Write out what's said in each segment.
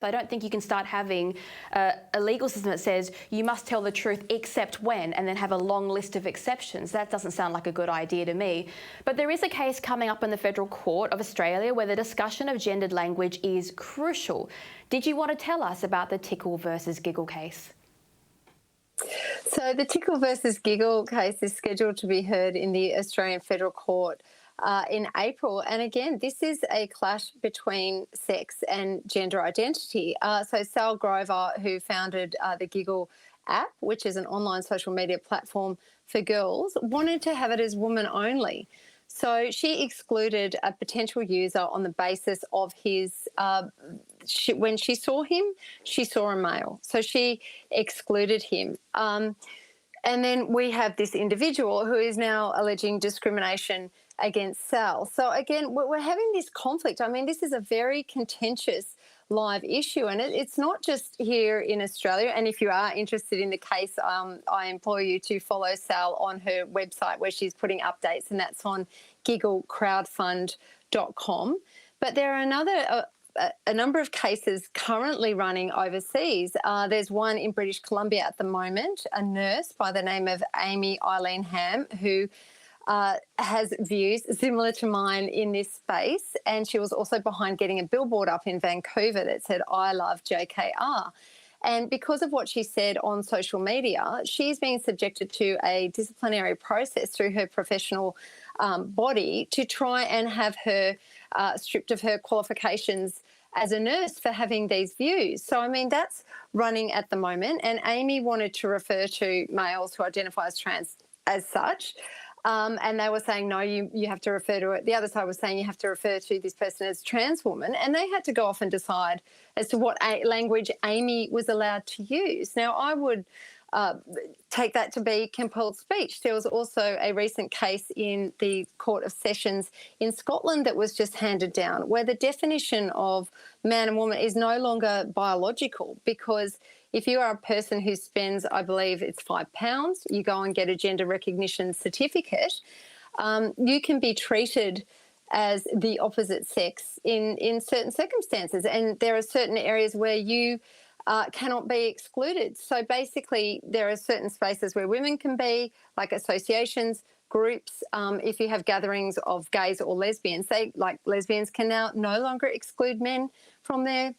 I don't think you can start having a legal system that says you must tell the truth except when, and then have a long list of exceptions. That doesn't sound like a good idea to me. But there is a case coming up in the Federal Court of Australia where the discussion of gendered language is crucial. Did you want to tell us about the Tickle versus Giggle case? So the Tickle versus Giggle case is scheduled to be heard in the Australian Federal Court in April. And again, this is a clash between sex and gender identity. So Sal Grover, who founded the Giggle app, which is an online social media platform for girls, wanted to have it as women only. So she excluded a potential user on the basis of his, when she saw him, she saw a male. So she excluded him. And then we have this individual who is now alleging discrimination against Sal. So again, we're having this conflict. I mean, this is a very contentious live issue, and it's not just here in Australia. And if you are interested in the case, I implore you to follow Sal on her website where she's putting updates, and that's on gigglecrowdfund.com. But there are a number of cases currently running overseas. There's one in British Columbia at the moment, a nurse by the name of Amy Eileen Ham, who has views similar to mine in this space, and she was also behind getting a billboard up in Vancouver that said, "I love JKR." And because of what she said on social media, she's being subjected to a disciplinary process through her professional body to try and have her stripped of her qualifications as a nurse for having these views. So, I mean, that's running at the moment. And Amy wanted to refer to males who identify as trans as such. And they were saying, no, you have to refer to it. The other side was saying you have to refer to this person as trans woman. And they had to go off and decide as to what language Amy was allowed to use. Now, I would take that to be compelled speech. There was also a recent case in the Court of Sessions in Scotland that was just handed down, where the definition of man and woman is no longer biological, because if you are a person who spends, I believe it's £5, you go and get a gender recognition certificate, you can be treated as the opposite sex in certain circumstances. And there are certain areas where you cannot be excluded. So basically, there are certain spaces where women can be, like associations, groups. If you have gatherings of gays or lesbians, lesbians can now no longer exclude men from their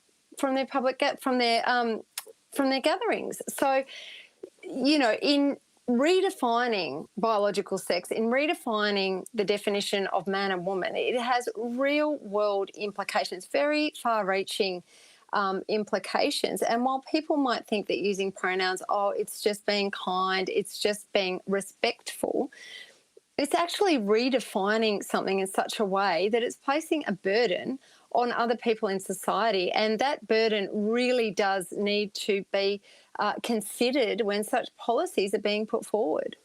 gatherings. So, you know, in redefining biological sex, in redefining the definition of man and woman, it has real world implications, very far-reaching implications. And while people might think that using pronouns, it's just being kind, it's just being respectful, it's actually redefining something in such a way that it's placing a burden on other people in society, and that burden really does need to be considered when such policies are being put forward.